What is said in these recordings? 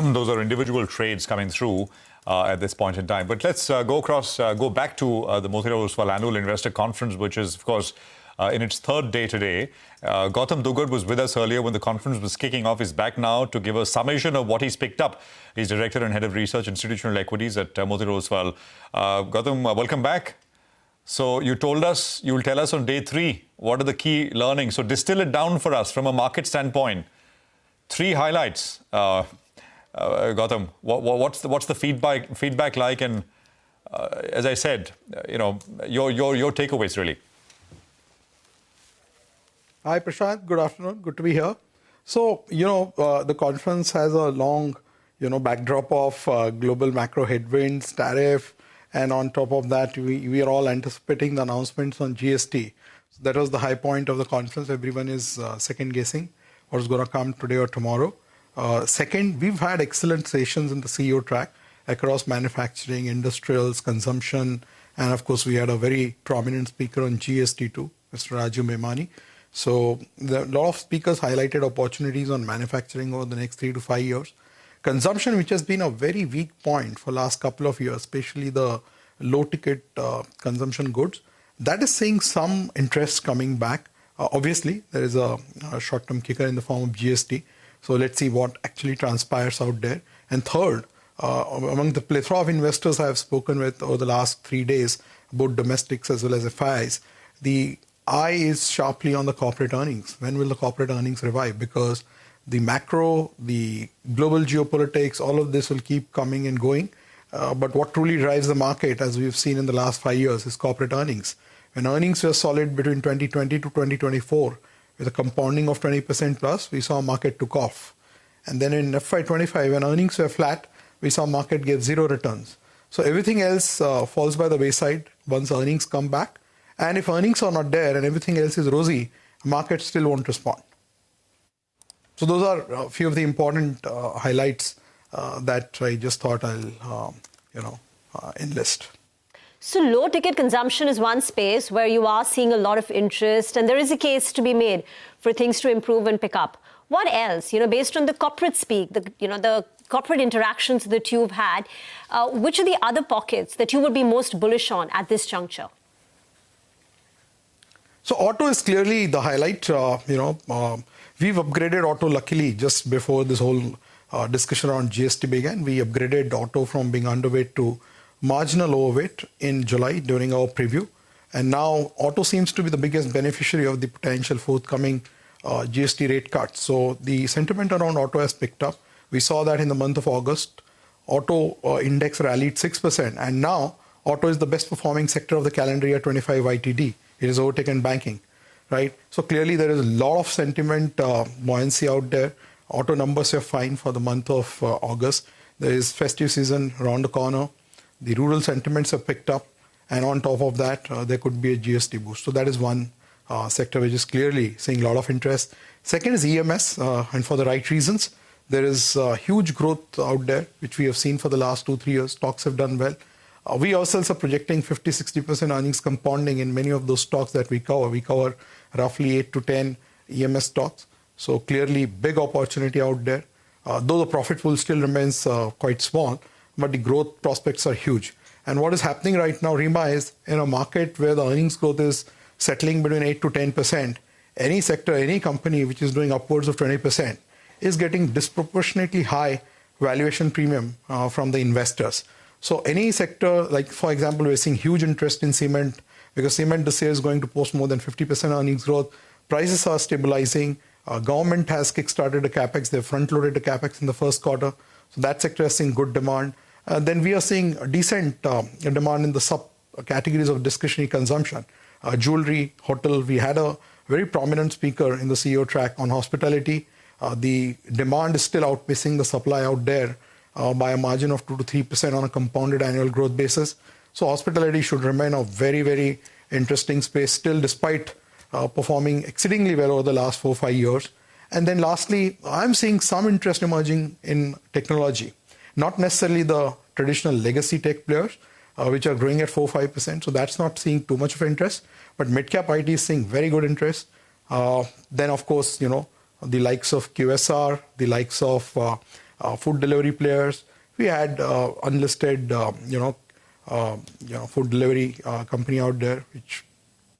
those are individual trades coming through at this point in time. But let's go back to the Motilal Oswal Annual Investor Conference, which is, of course, in its third day today. Gautam Duggad was with us earlier when the conference was kicking off. He's back now to give a summation of what he's picked up. He's Director and Head of Research Institutional Equities at Motilal Oswal. Gautam, welcome back. So you told us, you will tell us on day 3, what are the key learnings? So distill it down for us from a market standpoint. 3 highlights. Gautam, what's the feedback like? And as I said, your takeaways really. Hi, Prashant. Good afternoon. Good to be here. So, the conference has a long, backdrop of global macro headwinds, tariff, and on top of that, we are all anticipating the announcements on GST. So that was the high point of the conference. Everyone is second guessing what's going to come today or tomorrow. Second, we've had excellent sessions in the CEO track across manufacturing, industrials, consumption, and of course, we had a very prominent speaker on GST too, Mr. Raju Memani. So a lot of speakers highlighted opportunities on manufacturing over the next 3 to 5 years. Consumption, which has been a very weak point for last couple of years, especially the low-ticket consumption goods, that is seeing some interest coming back. Obviously, there is a short-term kicker in the form of GST. So let's see what actually transpires out there. And third, among the plethora of investors I have spoken with over the last 3 days, both domestics as well as FIIs, the eye is sharply on the corporate earnings. When will the corporate earnings revive? Because the macro, the global geopolitics, all of this will keep coming and going. But what truly drives the market, as we've seen in the last 5 years, is corporate earnings. When earnings were solid between 2020 to 2024, with a compounding of 20% plus, we saw market took off. And then in FY25, when earnings were flat, we saw market give 0 returns. So everything else falls by the wayside once earnings come back. And if earnings are not there and everything else is rosy, market still won't respond. So those are a few of the important highlights that I just thought I'll, enlist. So low ticket consumption is one space where you are seeing a lot of interest, and there is a case to be made for things to improve and pick up. What else? Based on the corporate speak, the corporate interactions that you've had, which are the other pockets that you would be most bullish on at this juncture? So auto is clearly the highlight. We've upgraded auto luckily just before this whole discussion around GST began. We upgraded auto from being underweight to marginal overweight in July during our preview. And now auto seems to be the biggest beneficiary of the potential forthcoming GST rate cuts. So the sentiment around auto has picked up. We saw that in the month of August. Auto index rallied 6%. And now auto is the best performing sector of the calendar year 25 YTD. It is overtaken banking, right? So clearly there is a lot of sentiment buoyancy out there. Auto numbers are fine for the month of August. There is festive season around the corner. The rural sentiments have picked up. And on top of that, there could be a GST boost. So that is one sector which is clearly seeing a lot of interest. Second is EMS, and for the right reasons. There is huge growth out there, which we have seen for the last 2-3 years. Stocks have done well. We ourselves are projecting 50-60% earnings compounding in many of those stocks that we cover. We cover roughly 8 to 10 EMS stocks. So clearly big opportunity out there. Though the profit pool still remains quite small, but the growth prospects are huge. And what is happening right now, Rima, is in a market where the earnings growth is settling between 8 to 10%, any sector, any company which is doing upwards of 20% is getting disproportionately high valuation premium from the investors. So any sector, like for example, we're seeing huge interest in cement because cement this year is going to post more than 50% earnings growth. Prices are stabilizing. Government has kickstarted the capex. They've front-loaded the capex in the first quarter. So that sector is seeing good demand. Then we are seeing a decent demand in the sub-categories of discretionary consumption. Jewelry, hotel, we had a very prominent speaker in the CEO track on hospitality. The demand is still outpacing the supply out there by a margin of 2 to 3% on a compounded annual growth basis. So hospitality should remain a very, very interesting space still, despite performing exceedingly well over the last 4-5 years. And then lastly, I'm seeing some interest emerging in technology, not necessarily the traditional legacy tech players, which are growing at 4-5%. So that's not seeing too much of interest. But mid-cap IT is seeing very good interest. Then, of course, the likes of QSR, the likes of food delivery players. We had unlisted, food delivery company out there, which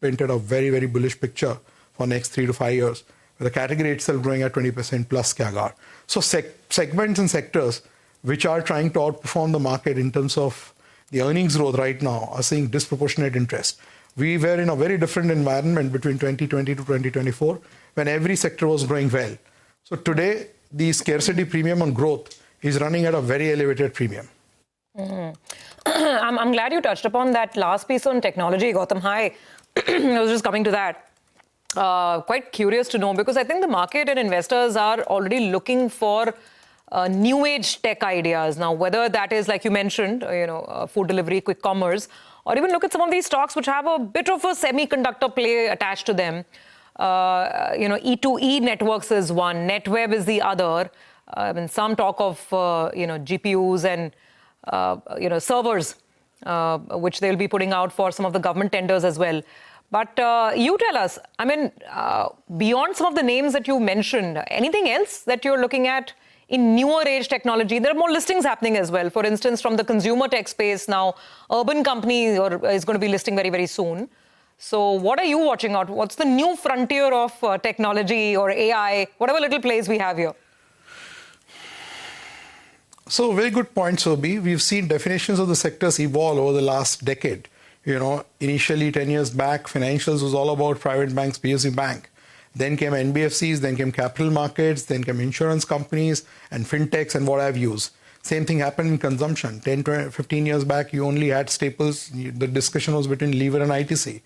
painted a very, very bullish picture for next 3 to 5 years, with the category itself growing at 20% plus CAGR. So segments and sectors which are trying to outperform the market in terms of the earnings growth right now are seeing disproportionate interest. We were in a very different environment between 2020 to 2024 when every sector was growing well. So today, the scarcity premium on growth is running at a very elevated premium. I'm glad you touched upon that last piece on technology, Gautam. Hi. I was just coming to that. Quite curious to know, because I think the market and investors are already looking for new age tech ideas now, whether that is, like you mentioned, food delivery, quick commerce, or even look at some of these stocks which have a bit of a semiconductor play attached to them. E2E networks is one, NetWeb is the other. Some talk of GPUs and servers, which they'll be putting out for some of the government tenders as well. But you tell us, beyond some of the names that you mentioned, anything else that you're looking at in newer age technology? There are more listings happening as well. For instance, from the consumer tech space now, Urban Company is going to be listing very, very soon. So what are you watching out? What's the new frontier of technology or AI, whatever little plays we have here? So very good point, Sobi. We've seen definitions of the sectors evolve over the last decade. Initially 10 years back, financials was all about private banks, PSU Bank. Then came NBFCs, then came capital markets, then came insurance companies and fintechs and what have yous. Same thing happened in consumption. 10, 20, 15 years back, you only had staples. The discussion was between lever and ITC.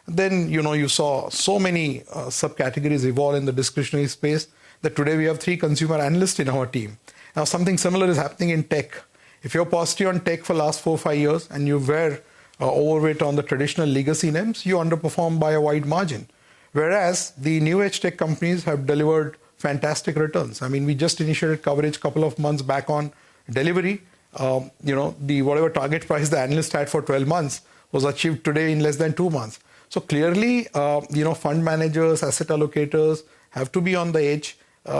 Then, you saw so many subcategories evolve in the discretionary space that today we have 3 consumer analysts in our team. Now, something similar is happening in tech. If you're positive on tech for the last 4 or 5 years and you were overweight on the traditional legacy names, you underperform by a wide margin. Whereas the new age tech companies have delivered fantastic returns. We just initiated coverage a couple of months back on delivery. The whatever target price the analyst had for 12 months was achieved today in less than 2 months. So clearly, fund managers, asset allocators have to be on the edge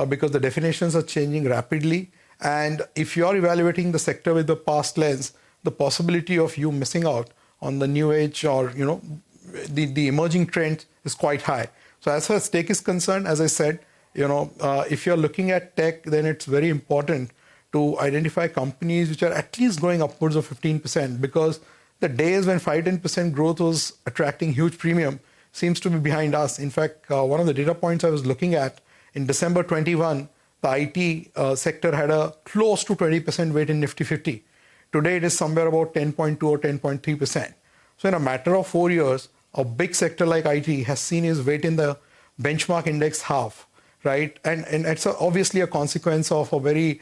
because the definitions are changing rapidly. And if you are evaluating the sector with the past lens, the possibility of you missing out on the new age or, the emerging trend is quite high. So as far as tech is concerned, as I said, if you're looking at tech, then it's very important to identify companies which are at least growing upwards of 15%, because the days when 5-10% growth was attracting huge premium seems to be behind us. In fact, one of the data points I was looking at, in December 21, the IT sector had a close to 20% weight in Nifty 50. Today, it is somewhere about 10.2 or 10.3%. So in a matter of 4 years, a big sector like IT has seen its weight in the benchmark index half, right? And it's obviously a consequence of a very,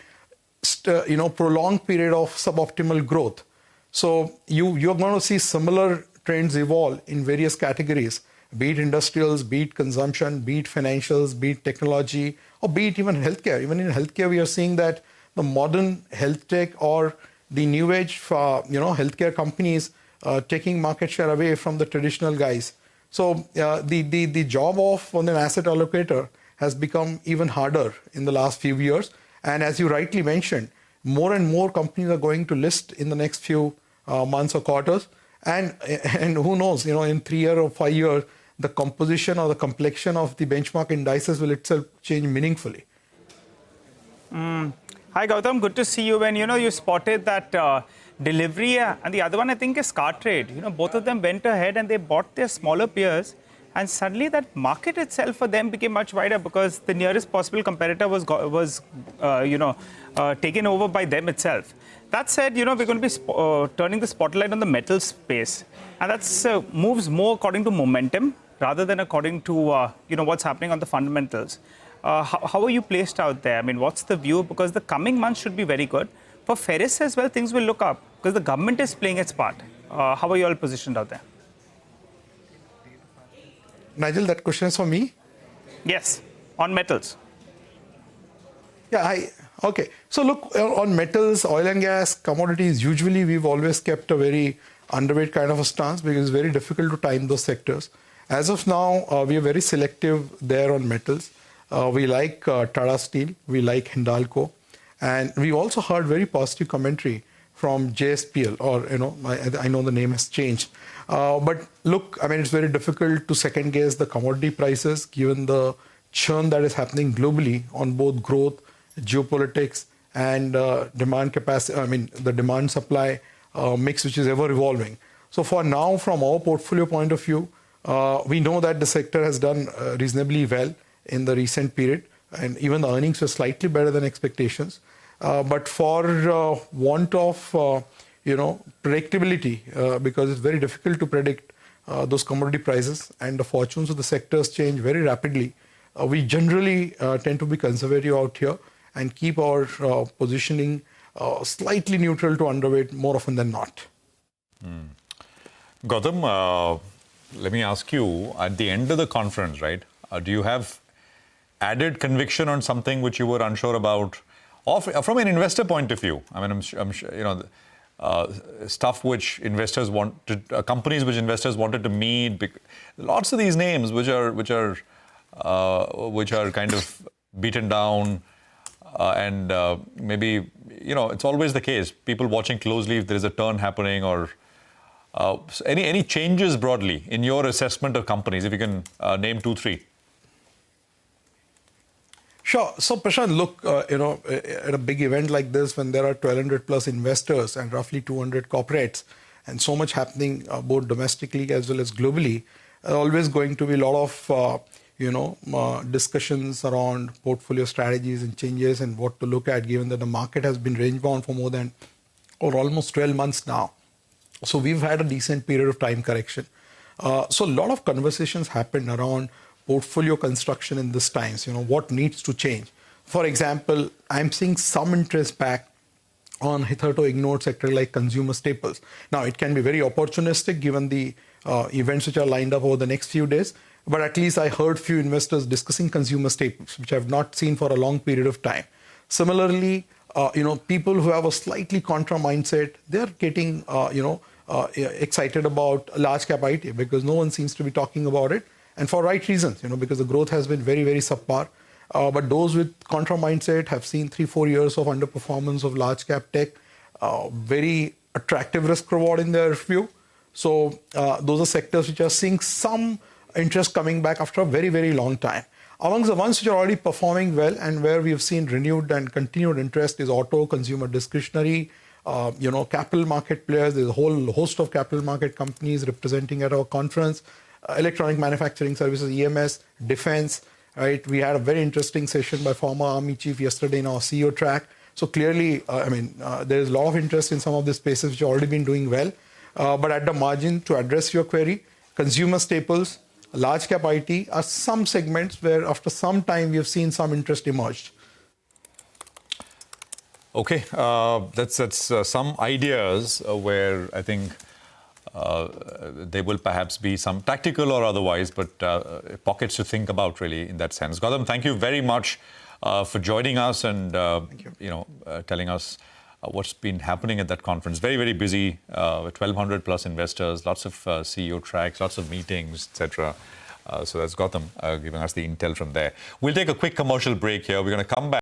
prolonged period of suboptimal growth. So you're going to see similar trends evolve in various categories, be it industrials, be it consumption, be it financials, be it technology, or be it even healthcare. Even in healthcare, we are seeing that the modern health tech or the new age, healthcare companies taking market share away from the traditional guys. So the job of an asset allocator has become even harder in the last few years. And as you rightly mentioned, more and more companies are going to list in the next few months or quarters. And who knows, in 3 years or 5 years, the composition or the complexion of the benchmark indices will itself change meaningfully. Hi, Gautam. Good to see you. And, you spotted that delivery and the other one, I think, is car trade. Both of them went ahead and they bought their smaller peers. And suddenly that market itself for them became much wider because the nearest possible competitor was taken over by them itself. That said, we're going to be turning the spotlight on the metal space. And that's moves more according to momentum rather than according to, what's happening on the fundamentals. How are you placed out there? What's the view? Because the coming months should be very good. For ferrous as well, things will look up because the government is playing its part. How are you all positioned out there? Nigel, that question is for me? Yes, on metals. Yeah, okay. So look, on metals, oil and gas, commodities, usually we've always kept a very underweight kind of a stance because it's very difficult to time those sectors. As of now, we are very selective there on metals. We like Tata Steel, we like Hindalco. And we also heard very positive commentary from JSPL, or, I know the name has changed. But look, I mean, it's very difficult to second guess the commodity prices given the churn that is happening globally on both growth, geopolitics, and demand capacity, the demand supply mix, which is ever evolving. So for now, from our portfolio point of view, we know that the sector has done reasonably well in the recent period, and even the earnings were slightly better than expectations. But for want of predictability, because it's very difficult to predict those commodity prices, and the fortunes of the sectors change very rapidly, we generally tend to be conservative out here and keep our positioning slightly neutral to underweight more often than not. Gautam, let me ask you, at the end of the conference, right, do you have added conviction on something which you were unsure about? Or from an investor point of view, I mean, I'm sure, stuff which investors wanted, companies which investors wanted to meet. Lots of these names which are kind of beaten down, and maybe it's always the case. People watching closely if there is a turn happening, or any changes broadly in your assessment of companies. If you can name 2-3. Sure. So, Prashant, look, at a big event like this, when there are 1,200 plus investors and roughly 200 corporates, and so much happening both domestically as well as globally, there are always going to be a lot of, discussions around portfolio strategies and changes and what to look at, given that the market has been range-bound for more than or almost 12 months now. So we've had a decent period of time correction. So a lot of conversations happened around portfolio construction in this times, what needs to change. For example, I'm seeing some interest back on hitherto ignored sector like consumer staples. Now, it can be very opportunistic given the events which are lined up over the next few days, but at least I heard few investors discussing consumer staples, which I've not seen for a long period of time. Similarly, people who have a slightly contra mindset, they're getting, excited about large cap IT because no one seems to be talking about it. And for right reasons, because the growth has been very, very subpar. But those with contra mindset have seen 3-4 years of underperformance of large cap tech, very attractive risk reward in their view. So those are sectors which are seeing some interest coming back after a very, very long time. Amongst the ones which are already performing well and where we have seen renewed and continued interest is auto, consumer discretionary, capital market players. There's a whole host of capital market companies representing at our conference. Electronic manufacturing services, EMS, defense, right? We had a very interesting session by former Army Chief yesterday in our CEO track. So clearly, there is a lot of interest in some of these spaces which have already been doing well. But at the margin, to address your query, consumer staples, large cap IT are some segments where after some time we have seen some interest emerged. Okay, that's some ideas where I think there will perhaps be some tactical or otherwise, but pockets to think about really in that sense. Gautam, thank you very much for joining us and telling us what's been happening at that conference. Very, very busy, with 1,200 plus investors, lots of CEO tracks, lots of meetings, etc. So that's Gautam giving us the intel from there. We'll take a quick commercial break here. We're going to come back.